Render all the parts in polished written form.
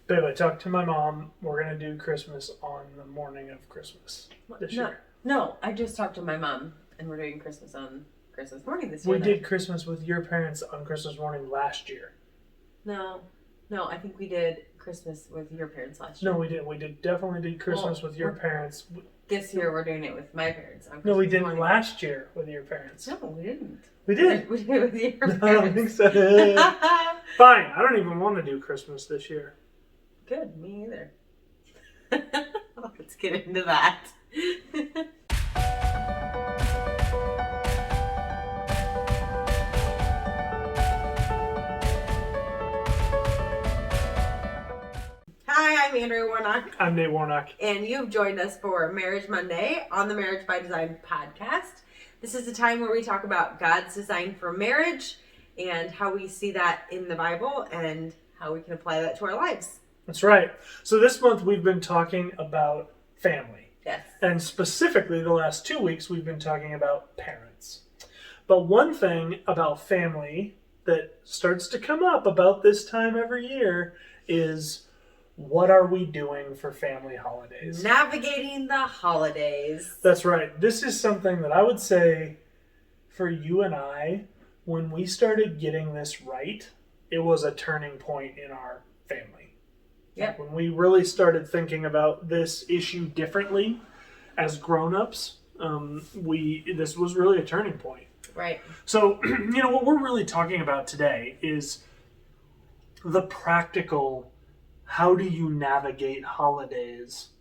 Babe, I talked to my mom. We're going to do Christmas on the morning of Christmas this year. No, I just talked to my mom, and we're doing Christmas on Christmas morning this year. We did Christmas with your parents on Christmas morning last year. No, I think we did Christmas with your parents last year. No, we didn't. We definitely did Christmas with your parents. This year we're doing it with my parents. On no, we didn't last year with your parents. No, we didn't. We did. We did it with your parents. No, I don't think so. Fine. I don't even want to do Christmas this year. Good. Me either. Let's get into that. Hi, I'm Andrea Warnock. I'm Nate Warnock. And you've joined us for Marriage Monday on the Marriage by Design podcast. This is the time where we talk about God's design for marriage and how we see that in the Bible and how we can apply that to our lives. That's right. So this month we've been talking about family. Yes. And specifically the last 2 weeks we've been talking about parents. But one thing about family that starts to come up about this time every year is, what are we doing for family holidays? Navigating the holidays. That's right. This is something that I would say for you and I, when we started getting this right, it was a turning point in our family. Yeah. Like when we really started thinking about this issue differently as grown-ups, this was really a turning point. Right. So, what we're really talking about today is the practical, how do you navigate holidays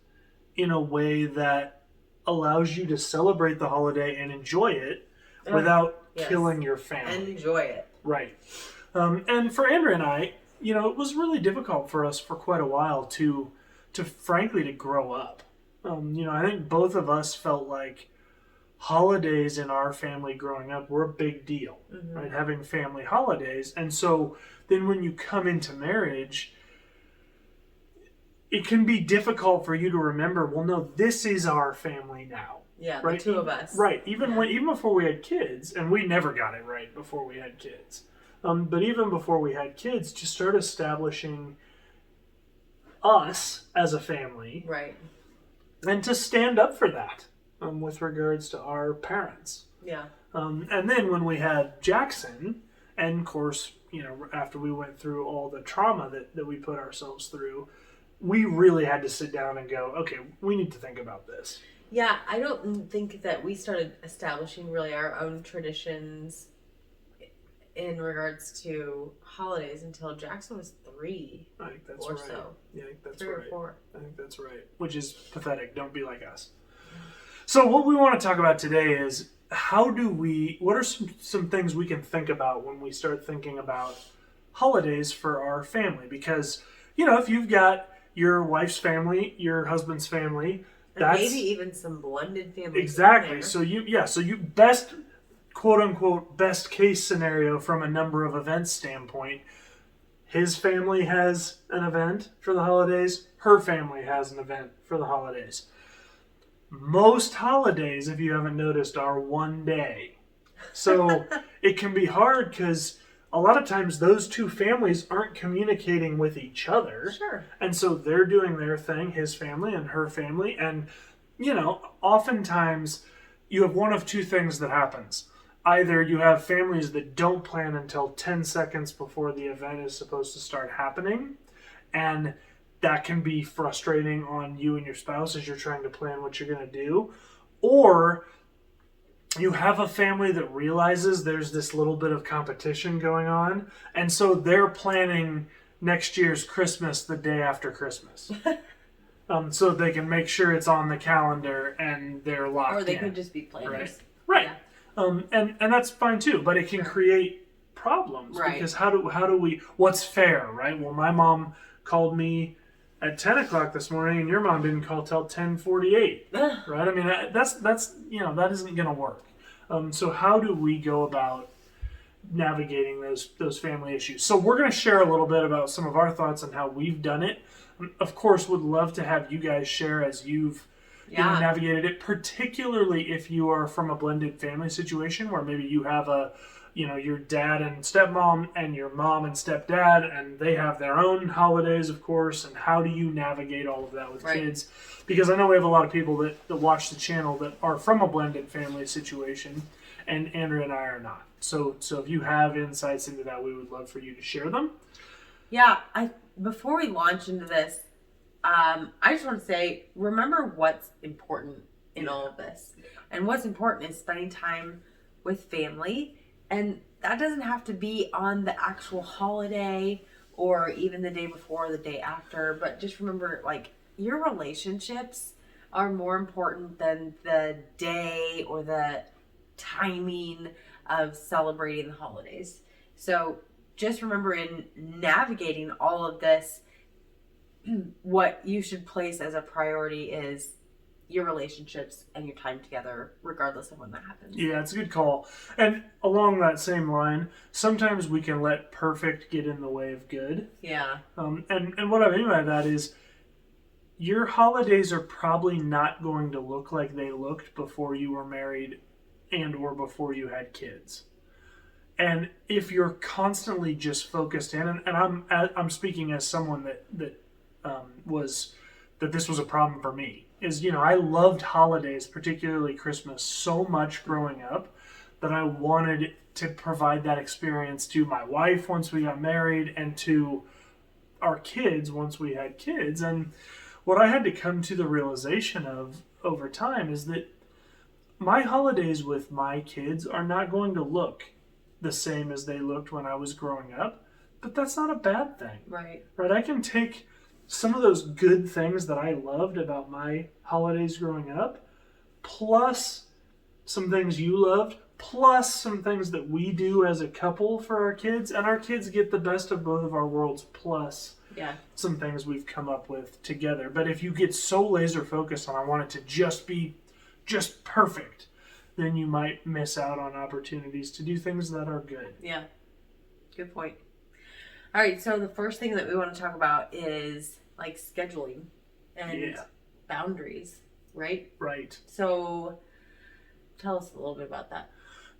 in a way that allows you to celebrate the holiday and enjoy it without killing your family. Enjoy it. Right. And for Andrea and I, it was really difficult for us for quite a while to frankly, to grow up. I think both of us felt like holidays in our family growing up were a big deal, right? Having family holidays. And so then when you come into marriage, it can be difficult for you to remember, well, no, this is our family now. Yeah, right? The two of us. Right. Even before we had kids, and we never got it right before we had kids. But even before we had kids, to start establishing us as a family. Right. And to stand up for that with regards to our parents. Yeah. And then when we had Jackson, and of course, after we went through all the trauma that we put ourselves through, we really had to sit down and go, okay, we need to think about this. Yeah, I don't think that we started establishing really our own traditions in regards to holidays until Jackson was 3. I think that's or right. so. Yeah, I think that's 3 right. or 4. I think that's right. Which is pathetic. Don't be like us. So what we want to talk about today is what are some things we can think about when we start thinking about holidays for our family? Because, if you've got your wife's family, your husband's family, and maybe even some blended families. Exactly. So you best, quote unquote, best case scenario from a number of events standpoint, his family has an event for the holidays, her family has an event for the holidays. Most holidays, if you haven't noticed, are one day. So it can be hard because a lot of times those two families aren't communicating with each other. Sure. And so they're doing their thing, his family and her family. And, oftentimes you have one of two things that happens. Either you have families that don't plan until 10 seconds before the event is supposed to start happening. And that can be frustrating on you and your spouse as you're trying to plan what you're going to do. Or you have a family that realizes there's this little bit of competition going on, and so they're planning next year's Christmas the day after Christmas. So they can make sure it's on the calendar and they're locked in. Or they could just be planners. Right. Yeah. And that's fine too, but it can create problems. Right. Because how do we, what's fair, right? Well, my mom called me at 10 o'clock this morning, and your mom didn't call till 10:48, right? I mean, that's that isn't going to work. So how do we go about navigating those family issues? So we're going to share a little bit about some of our thoughts on how we've done it. Of course, would love to have you guys share as you've navigated it, particularly if you are from a blended family situation where maybe you have a your dad and stepmom and your mom and stepdad, and they have their own holidays, of course, and how do you navigate all of that with kids? Because I know we have a lot of people that watch the channel that are from a blended family situation, and Andrea and I are not. So if you have insights into that, we would love for you to share them. Yeah, before we launch into this, I just want to say, remember what's important in all of this. And what's important is spending time with family. And that doesn't have to be on the actual holiday or even the day before or the day after. But just remember, like, your relationships are more important than the day or the timing of celebrating the holidays. So just remember, in navigating all of this, what you should place as a priority is your relationships and your time together, regardless of when that happens. Yeah, it's a good call. And along that same line, sometimes we can let perfect get in the way of good. Yeah. And what I mean by that is, your holidays are probably not going to look like they looked before you were married and or before you had kids. And if you're constantly just focused in, and I'm speaking as someone that this was a problem for me, is, I loved holidays, particularly Christmas, so much growing up that I wanted to provide that experience to my wife once we got married and to our kids once we had kids. And what I had to come to the realization of over time is that my holidays with my kids are not going to look the same as they looked when I was growing up, but that's not a bad thing. Right. I can take some of those good things that I loved about my holidays growing up, plus some things you loved, plus some things that we do as a couple for our kids, and our kids get the best of both of our worlds, plus some things we've come up with together. But if you get so laser focused on, I want it to just be just perfect, then you might miss out on opportunities to do things that are good. Yeah, good point. All right, so the first thing that we want to talk about is like scheduling and boundaries, right? Right. So tell us a little bit about that.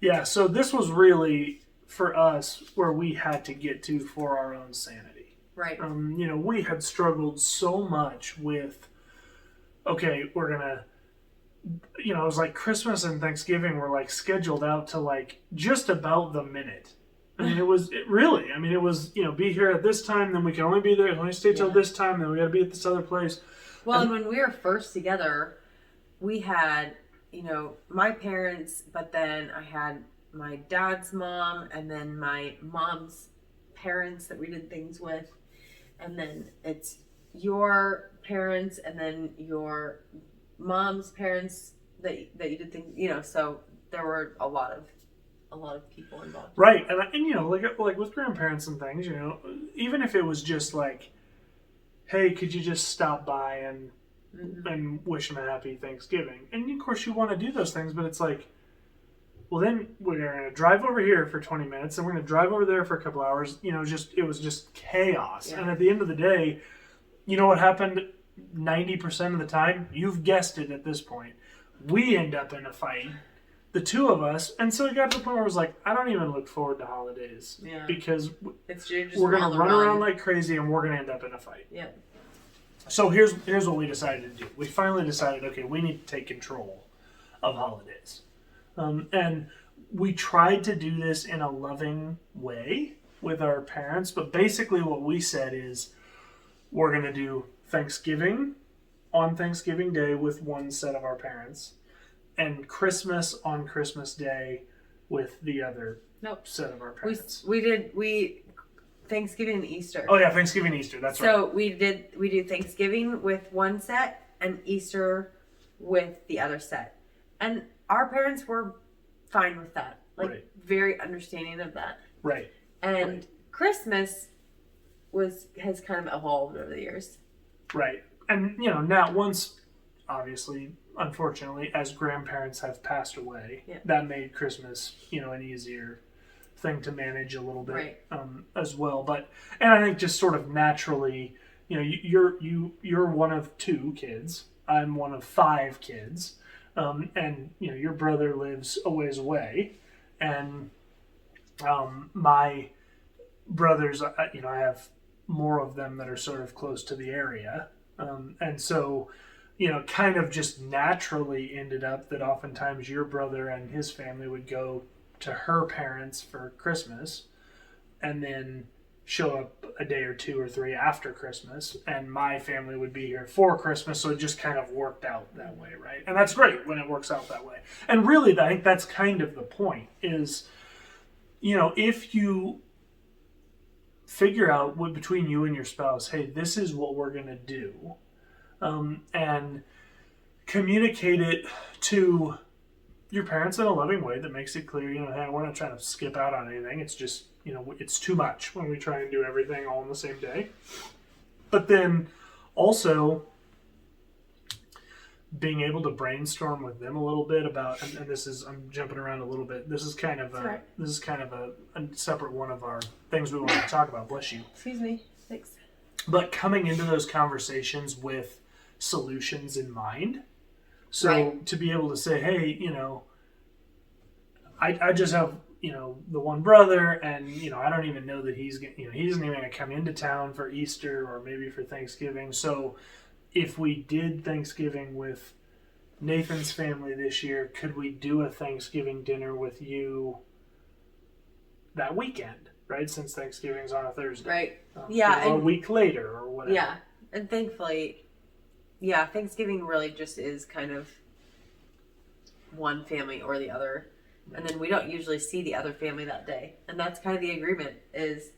Yeah, so this was really, for us, where we had to get to for our own sanity. Right. We had struggled so much with, okay, we're going to, it was like Christmas and Thanksgiving were like scheduled out to like just about the minute. It was be here at this time, then we can only be there, only stay till this time, then we got to be at this other place. Well, and when we were first together, we had, my parents, but then I had my dad's mom, and then my mom's parents that we did things with, and then it's your parents, and then your mom's parents that you did things, so there were a lot of people involved. Right. And like with grandparents and things, even if it was just like, hey, could you just stop by and wish them a happy Thanksgiving? And of course you want to do those things, but it's like, well, then we're going to drive over here for 20 minutes and we're going to drive over there for a couple hours. It was just chaos. Yeah. And at the end of the day, you know what happened 90% of the time? You've guessed it at this point. We end up in a fight, the two of us, and so it got to the point where I was like, I don't even look forward to holidays because we're going to run around like crazy and we're going to end up in a fight. Yeah. So here's what we decided to do. We finally decided, okay, we need to take control of holidays, and we tried to do this in a loving way with our parents. But basically, what we said is, we're going to do Thanksgiving on Thanksgiving Day with one set of our parents, and Christmas on Christmas Day with the other set of our parents. We Thanksgiving and Easter. Oh yeah, Thanksgiving and Easter. That's right. So we do Thanksgiving with one set and Easter with the other set, and our parents were fine with that. Very understanding of that. Right. And Christmas has kind of evolved over the years. Right. And now once, obviously, unfortunately, as grandparents have passed away, that made Christmas, an easier thing to manage a little bit, as well. But, and I think just sort of naturally, you're one of 2 kids. I'm one of 5 kids. And your brother lives a ways away, and My brothers, I have more of them that are sort of close to the area. And so, kind of just naturally ended up that oftentimes your brother and his family would go to her parents for Christmas and then show up a day or two or three after Christmas, and my family would be here for Christmas. So it just kind of worked out that way, right? And that's great when it works out that way. And really, I think that's kind of the point is, if you figure out between you and your spouse, hey, this is what we're going to do, and communicate it to your parents in a loving way that makes it clear, hey, we're not trying to skip out on anything. It's just, it's too much when we try and do everything all in the same day. But then also being able to brainstorm with them a little bit about, and this is, I'm jumping around a little bit. This is kind of a separate one of our things we want to talk about. Bless you. Excuse me. Thanks. But coming into those conversations with solutions in mind. So to be able to say, hey, I just have, the one brother, and, I don't even know that he isn't even going to come into town for Easter or maybe for Thanksgiving. So if we did Thanksgiving with Nathan's family this year, could we do a Thanksgiving dinner with you that weekend, right? Since Thanksgiving's on a Thursday. Right. Or a week later or whatever. Yeah. And thankfully, Thanksgiving really just is kind of one family or the other. And then we don't usually see the other family that day. And that's kind of the agreement is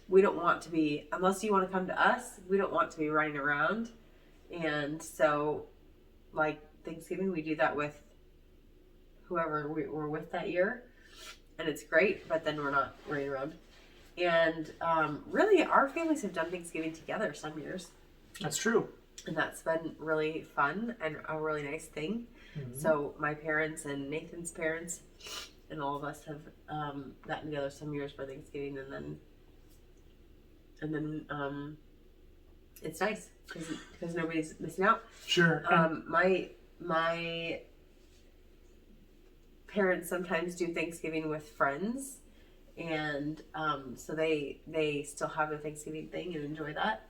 we don't want to be, unless you want to come to us, we don't want to be running around. And so, like Thanksgiving, we do that with whoever we're with that year. And it's great, but then we're not running around. And really, our families have done Thanksgiving together some years. That's true. And that's been really fun and a really nice thing. Mm-hmm. So my parents and Nathan's parents and all of us have gotten together some years for Thanksgiving, and then it's nice because nobody's missing out. Sure. My parents sometimes do Thanksgiving with friends, and so they still have the Thanksgiving thing and enjoy that.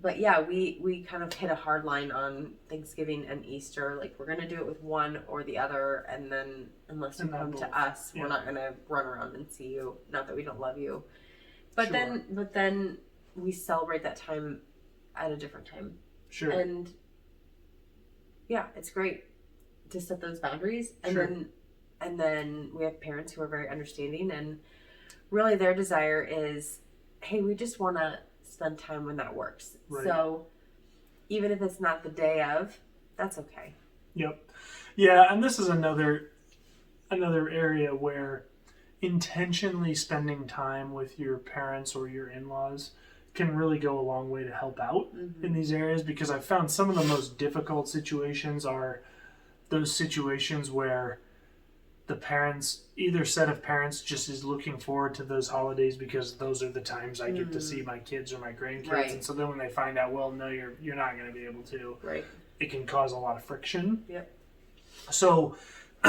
But yeah, we kind of hit a hard line on Thanksgiving and Easter. Like, we're going to do it with one or the other. And then unless you come to us, we're not going to run around and see you. Not that we don't love you. But then we celebrate that time at a different time. Sure. And yeah, it's great to set those boundaries. And then we have parents who are very understanding, and really their desire is, hey, we just want to spend time when that works. Right. So even if it's not the day of, that's okay. Yep. Yeah, and this is another area where intentionally spending time with your parents or your in-laws can really go a long way to help out in these areas, because I've found some of the most difficult situations are those situations where the parents, either set of parents just is looking forward to those holidays because those are the times I get to see my kids or my grandkids. Right. And so then when they find out, well, no, you're not going to be able to, right, it can cause a lot of friction. Yep. So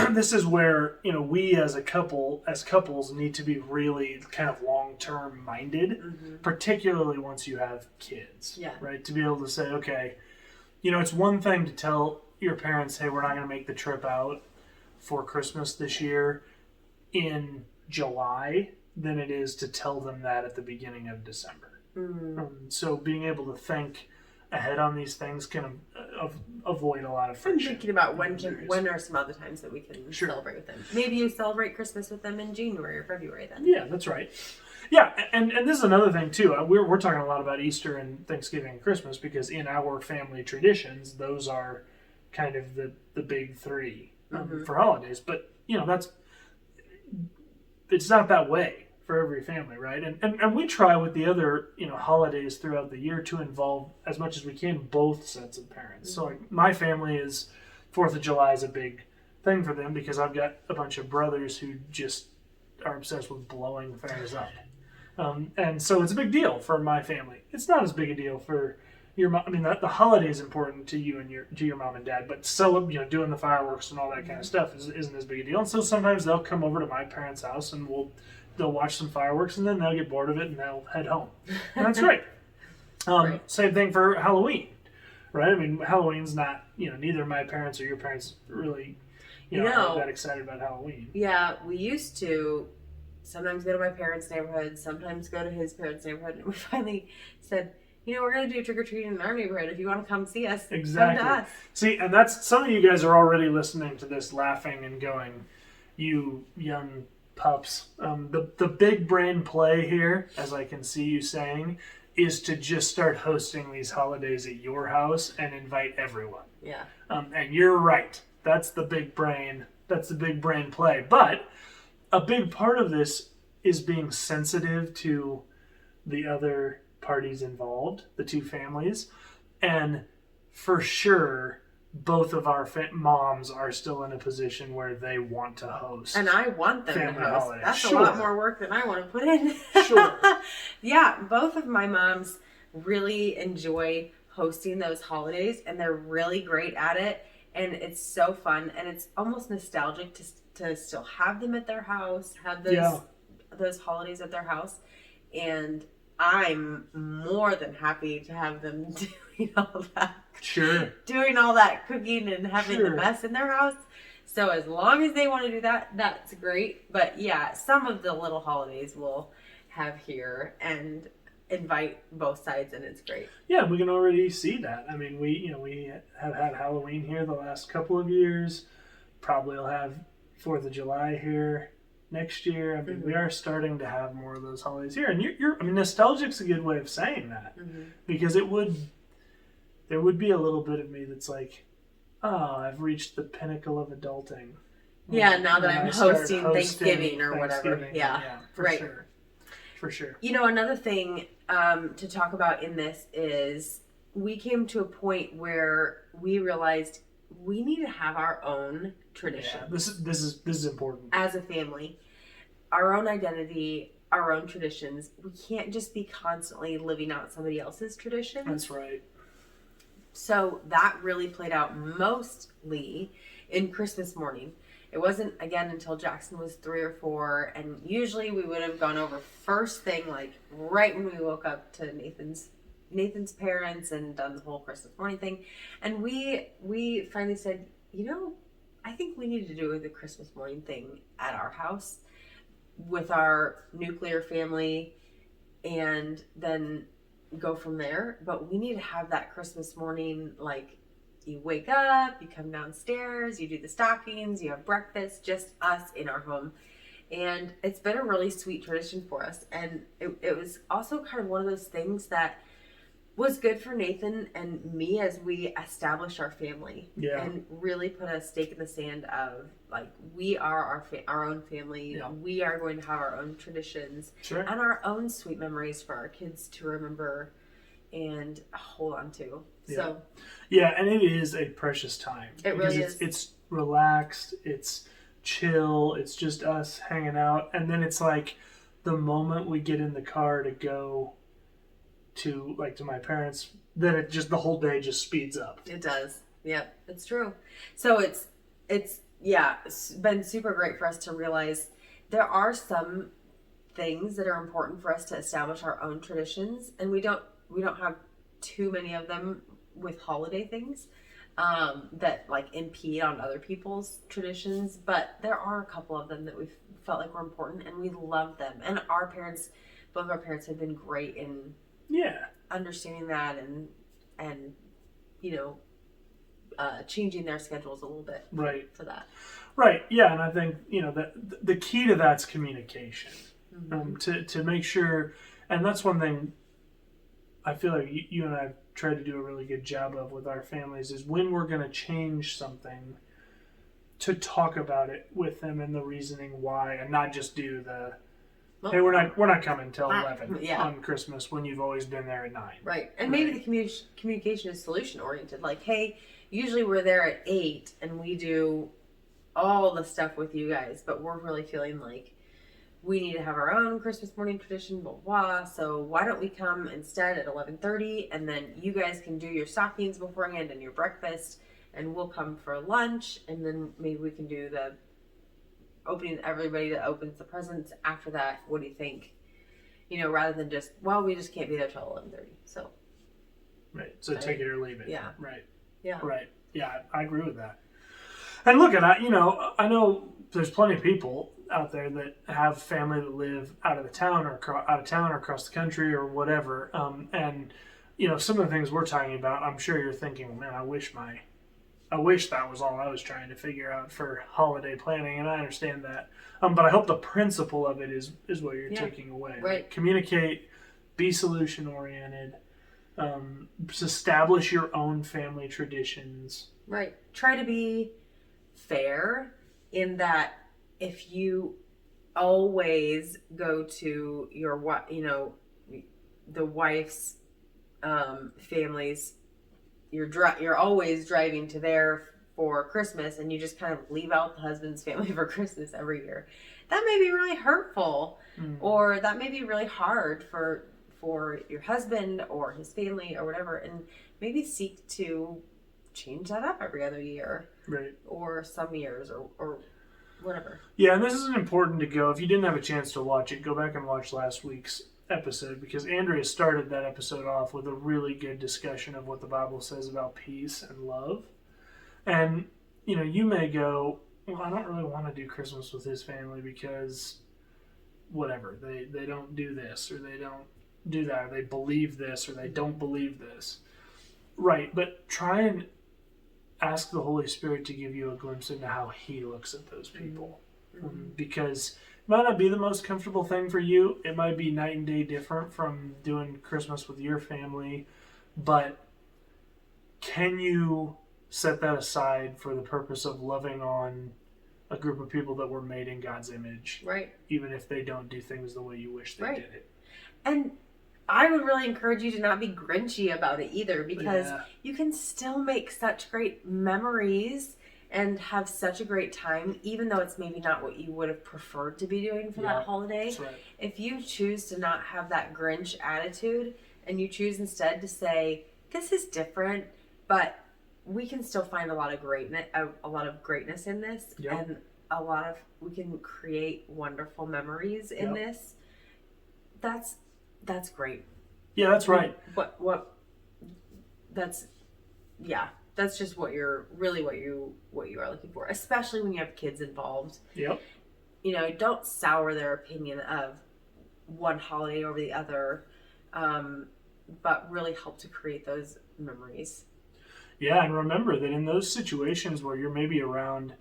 this is where, we as couples need to be really kind of long-term minded, particularly once you have kids, right? To be able to say, okay, it's one thing to tell your parents, hey, we're not going to make the trip out for Christmas this year in July than it is to tell them that at the beginning of December. So being able to think ahead on these things can avoid a lot of friction. I'm thinking about when are some other times that we can celebrate with them. Maybe you celebrate Christmas with them in January or February then. Yeah, that's right. Yeah, and this is another thing too. We're talking a lot about Easter and Thanksgiving and Christmas because in our family traditions, those are kind of the big three for holidays. But, it's not that way for every family, right? And we try with the other, holidays throughout the year to involve as much as we can both sets of parents. So like my family is 4th of July is a big thing for them because I've got a bunch of brothers who just are obsessed with blowing things up. And so it's a big deal for my family. It's not as big a deal for your mom. I mean, the holiday is important to you and your mom and dad, but doing the fireworks and all that kind of stuff isn't as big a deal. And so sometimes they'll come over to my parents' house and they'll watch some fireworks, and then they'll get bored of it and they'll head home. And that's great. Right. Same thing for Halloween, right? I mean, Halloween's not, neither my parents or your parents really, are that excited about Halloween. Yeah, we used to sometimes go to my parents' neighborhood, sometimes go to his parents' neighborhood, and we finally said, we're going to do trick-or-treating in our neighborhood. If you want to come see us, exactly. Come to us. See, and that's, some of you guys are already listening to this laughing and going, you young pups. The big brain play here, as I can see you saying, is to just start hosting these holidays at your house and invite everyone. Yeah. And you're right. That's the big brain play. But a big part of this is being sensitive to the other parties involved, the two families. And for sure, both of our moms are still in a position where they want to host. And I want them to host. Holidays. That's sure. a lot more work than I want to put in. Sure. Yeah, both of my moms really enjoy hosting those holidays, and they're really great at it. And it's so fun, and it's almost nostalgic to still have them at their house, have those holidays at their house. And I'm more than happy to have them doing all that. Sure. Doing all that cooking and having the mess in their house. So as long as they want to do that, that's great. But yeah, some of the little holidays we'll have here and invite both sides, and it's great. Yeah, we can already see that. I mean, we have had Halloween here the last couple of years. Probably will have 4th of July here next year. I mean, we are starting to have more of those holidays here, and nostalgic's a good way of saying that, because there would be a little bit of me that's like, oh, I've reached the pinnacle of adulting. Yeah, now that I'm hosting Thanksgiving or whatever. Yeah, for sure. Another thing to talk about in this is we came to a point where we realized we need to have our own tradition. Yeah, this is important. As a family, our own identity, our own traditions. We can't just be constantly living out somebody else's traditions. That's right. So that really played out mostly in Christmas morning. It wasn't, again, until Jackson was 3 or 4, and usually we would have gone over first thing, like right when we woke up, to Nathan's parents and done the whole Christmas morning thing. And we finally said, I think we need to do the Christmas morning thing at our house with our nuclear family, and then go from there. But we need to have that Christmas morning, like, you wake up, you come downstairs, you do the stockings, you have breakfast, just us in our home. And it's been a really sweet tradition for us. And it was also kind of one of those things that was good for Nathan and me as we established our family. Yeah. And really put a stake in the sand of, like, we are our own family. Yeah. We are going to have our own traditions. Sure. And our own sweet memories for our kids to remember and hold on to. Yeah. So, yeah, and it is a precious time. It really is. It's relaxed, it's chill, it's just us hanging out, and then it's like the moment we get in the car to go to my parents, then the whole day just speeds up. It does. Yep, it's true. So it's been super great for us to realize there are some things that are important for us to establish our own traditions, and we don't have too many of them with holiday things that like impede on other people's traditions, but there are a couple of them that we've felt like were important, and we love them. And both our parents have been great in understanding that and changing their schedules a little bit for that. Right. Yeah, and I think that the key to that's communication. To make sure, and that's one thing I feel like you and I have tried to do a really good job of with our families, is when we're going to change something, to talk about it with them and the reasoning why, and not just do hey, we're not coming till 11 on Christmas when you've always been there at 9. Right. And maybe the communication is solution oriented. Like, hey, usually we're there at 8 and we do all the stuff with you guys, but we're really feeling like we need to have our own Christmas morning tradition, blah, blah. So why don't we come instead at 11:30, and then you guys can do your stockings beforehand and your breakfast, and we'll come for lunch, and then maybe we can do the opening, everybody that opens the presents after that. What do you think? Rather than just, well, we just can't be there till 11:30. So. Right. So take it or leave it. Yeah. Right. Yeah. Right. Yeah, I agree with that. And look, I know there's plenty of people out there that have family that live out of town or across the country or whatever. And some of the things we're talking about, I'm sure you're thinking, man, I wish that was all I was trying to figure out for holiday planning, and I understand that. But I hope the principle of it is what you're taking away. Right. Like, communicate, be solution oriented, establish your own family traditions. Right. Try to be fair in that if you always go to the wife's family's, you're always driving to there for Christmas, and you just kind of leave out the husband's family for Christmas every year. That may be really hurtful, or that may be really hard for your husband or his family or whatever, and maybe seek to change that up every other year, right? Or some years, or whatever. Yeah, and this is important to go. If you didn't have a chance to watch it, go back and watch last week's episode, because Andrea started that episode off with a really good discussion of what the Bible says about peace and love. And you may go, well, I don't really want to do Christmas with his family because whatever, they don't do this, or they don't do that, or they believe this, or they don't believe this. Right, but try and ask the Holy Spirit to give you a glimpse into how He looks at those people. Because it might not be the most comfortable thing for you. It might be night and day different from doing Christmas with your family. But can you set that aside for the purpose of loving on a group of people that were made in God's image? Right. Even if they don't do things the way you wish they did it. And I would really encourage you to not be grinchy about it either, because you can still make such great memories and have such a great time, even though it's maybe not what you would have preferred to be doing for that holiday. That's right. If you choose to not have that Grinch attitude, and you choose instead to say, this is different, but we can still find a lot of greatness in this, and we can create wonderful memories in this. That's great. Yeah, that's right. That's just what you are looking for, especially when you have kids involved. Yep. Don't sour their opinion of one holiday over the other, but really help to create those memories. Yeah, and remember that in those situations where you're maybe around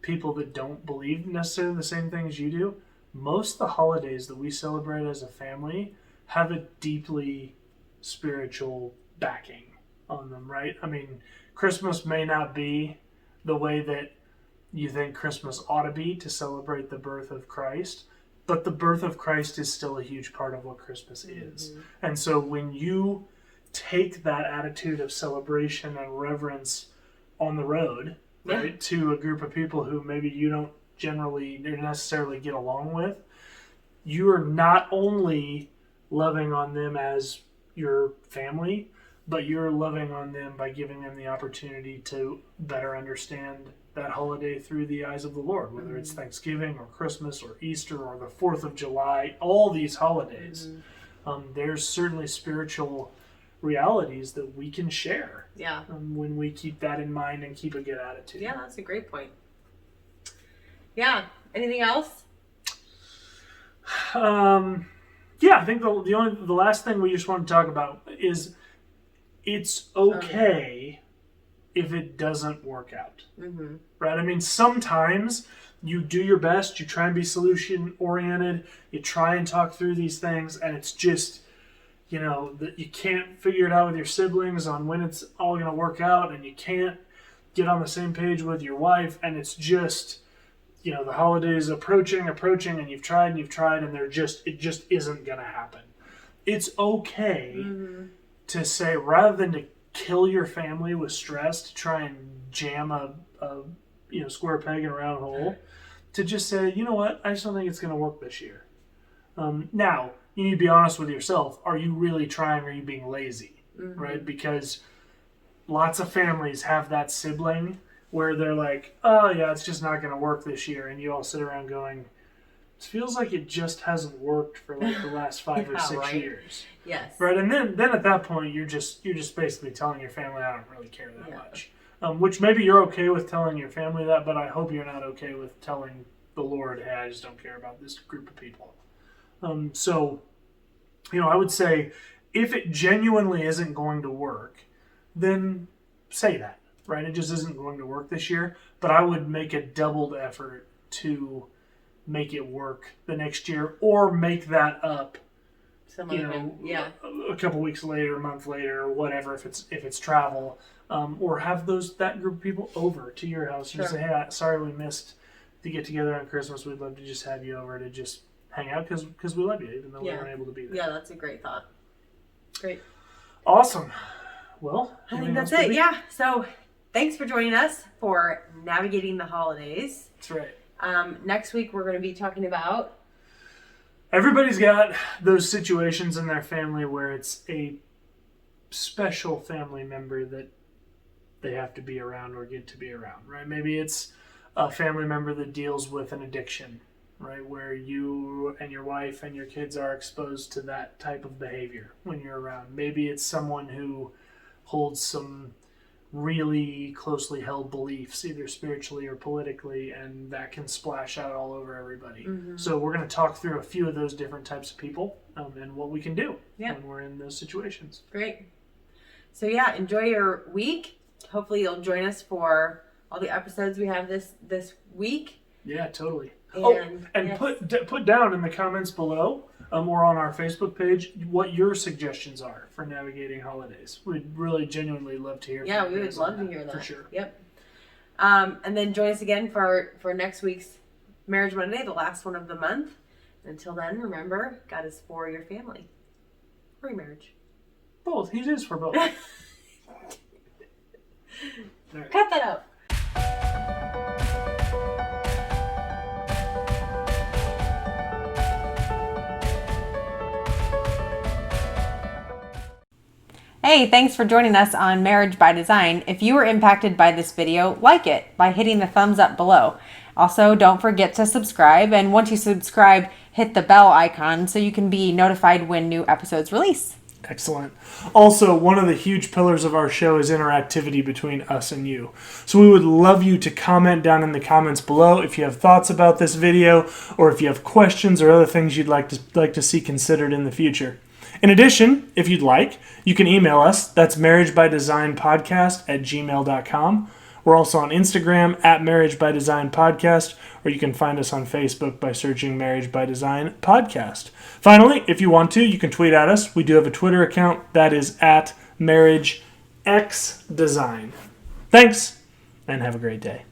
people that don't believe necessarily the same things you do, most of the holidays that we celebrate as a family have a deeply spiritual backing on them, right? I mean, Christmas may not be the way that you think Christmas ought to be to celebrate the birth of Christ, but the birth of Christ is still a huge part of what Christmas is. And so when you take that attitude of celebration and reverence on the road, right, to a group of people who maybe you don't necessarily get along with, you are not only loving on them as your family, but you're loving on them by giving them the opportunity to better understand that holiday through the eyes of the Lord, whether it's Thanksgiving or Christmas or Easter or the 4th of July, all these holidays. There's certainly spiritual realities that we can share when we keep that in mind and keep a good attitude. Yeah, that's a great point. Yeah. Anything else? Yeah, I think the last thing we just want to talk about is it's okay if it doesn't work out. Right? I mean, sometimes you do your best, you try and be solution oriented, you try and talk through these things, and it's just, that you can't figure it out with your siblings on when it's all going to work out, and you can't get on the same page with your wife, and it's just, the holidays approaching, and you've tried, and it just isn't going to happen. It's okay to say, rather than to kill your family with stress to try and jam a square peg in a round hole, to just say, you know what, I just don't think it's going to work this year. Now, you need to be honest with yourself. Are you really trying, or are you being lazy? Right? Because lots of families have that sibling where they're like, oh yeah, it's just not going to work this year. And you all sit around going, it feels like it just hasn't worked for like the last 5 or 6 years. Yes. Right. And then at that point, you're just basically telling your family, I don't really care that much. Which maybe you're okay with telling your family that, but I hope you're not okay with telling the Lord, hey, I just don't care about this group of people. So, I would say if it genuinely isn't going to work, then say that, right? It just isn't going to work this year, but I would make a doubled effort to make it work the next year, or make that up, a couple weeks later, a month later, or whatever, if it's travel, or have that group of people over to your house and say, hey, sorry we missed the get together on Christmas. We'd love to just have you over to just hang out because we love you, even though we weren't able to be there. Yeah, that's a great thought. Great. Awesome. Well, I think that's it. Yeah. So thanks for joining us for navigating the holidays. That's right. Next week we're going to be talking about. Everybody's got those situations in their family where it's a special family member that they have to be around or get to be around, right? Maybe it's a family member that deals with an addiction, right? Where you and your wife and your kids are exposed to that type of behavior when you're around. Maybe it's someone who holds some really closely held beliefs, either spiritually or politically, and that can splash out all over everybody. So we're going to talk through a few of those different types of people and what we can do when we're in those situations. Great. So enjoy your week. Hopefully you'll join us for all the episodes we have this week. Yeah, totally. And put down in the comments below or on our Facebook page what your suggestions are for navigating holidays. We'd really genuinely love to hear from you. Yeah, we would love to hear that. For sure. Yep. And then join us again for next week's Marriage Monday, the last one of the month. Until then, remember, God is for your family. For your marriage. Both. He is for both. Right. Cut that out. Hey, thanks for joining us on Marriage by Design. If you were impacted by this video, like it by hitting the thumbs up below. Also, don't forget to subscribe, and once you subscribe, hit the bell icon so you can be notified when new episodes release. Excellent. Also, one of the huge pillars of our show is interactivity between us and you. So we would love you to comment down in the comments below if you have thoughts about this video, or if you have questions or other things you'd like to see considered in the future. In addition, if you'd like, you can email us. That's marriagebydesignpodcast@gmail.com. We're also on Instagram @marriagebydesignpodcast, or you can find us on Facebook by searching Marriage by Design Podcast. Finally, if you want to, you can tweet at us. We do have a Twitter account that is @MarriageXDesign. Thanks, and have a great day.